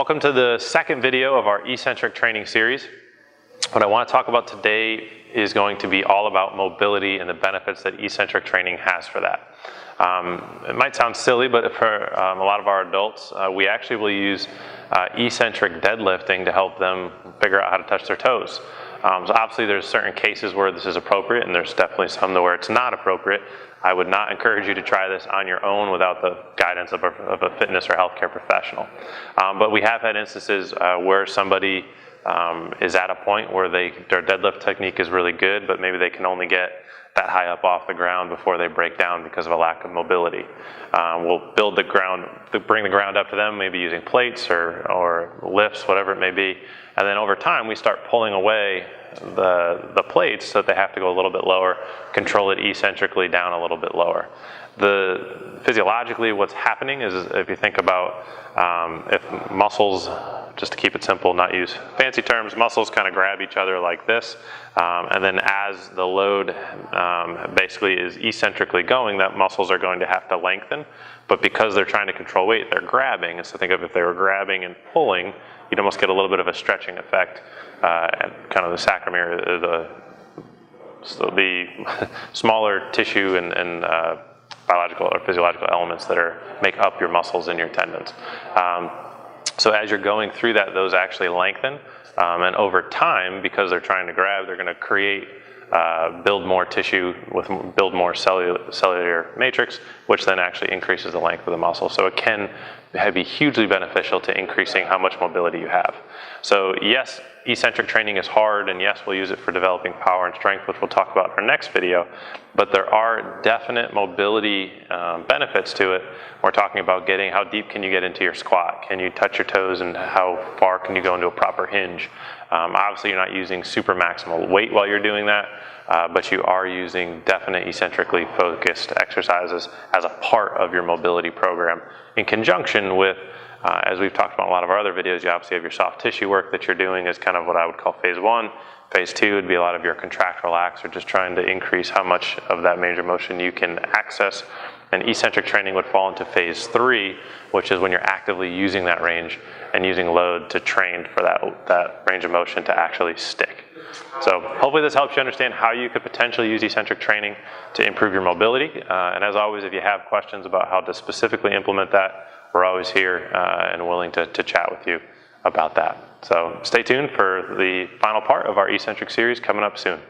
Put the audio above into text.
Welcome to the second video of our Eccentric training series. What I want to talk about today is going to be all about mobility and the benefits that eccentric training has for that. It might sound silly, but for a lot of our adults, we actually will use eccentric deadlifting to help them figure out how to touch their toes. So obviously there's certain cases where this is appropriate, and there's definitely some where it's not appropriate. I would not encourage you to try this on your own without the guidance of a fitness or healthcare professional. But we have had instances where somebody is at a point where their deadlift technique is really good, but maybe they can only get that high up off the ground before they break down because of a lack of mobility. We'll build the ground, bring the ground up to them, maybe using plates or lifts, whatever it may be. And then over time, we start pulling away the plates so that they have to go a little bit lower, control it eccentrically down a little bit lower. Physiologically, what's happening is if you think about if muscles, just to keep it simple, not use fancy terms, muscles kind of grab each other like this, and then as the load basically is eccentrically going, that muscles are going to have to lengthen, but because they're trying to control weight, they're grabbing. And so think of if they were grabbing and pulling, you'd almost get a little bit of a stretching effect at kind of the sacrum, the smaller tissue and biological or physiological elements that make up your muscles and your tendons. So as you're going through that, those actually lengthen, and over time, because they're trying to grab, they're going to create, build more tissue, build more cellular matrix, which then actually increases the length of the muscle. So it can be hugely beneficial to increasing how much mobility you have. So yes, eccentric training is hard, and yes, we'll use it for developing power and strength, which we'll talk about in our next video, but there are definite mobility benefits to it. We're talking about how deep can you get into your squat? Can you touch your toes, and how far can you go into a proper hinge? Obviously, you're not using super maximal weight while you're doing that, but you are using definite eccentrically focused exercises as a part of your mobility program in conjunction with, as we've talked about in a lot of our other videos, you obviously have your soft tissue work that you're doing is kind of what I would call phase one. Phase two would be a lot of your contract relax, or just trying to increase how much of that range of motion you can access. And eccentric training would fall into phase three, which is when you're actively using that range and using load to train for that range of motion to actually stick. So hopefully this helps you understand how you could potentially use eccentric training to improve your mobility. And as always, if you have questions about how to specifically implement that, we're always here and willing to chat with you about that. So stay tuned for the final part of our eccentric series coming up soon.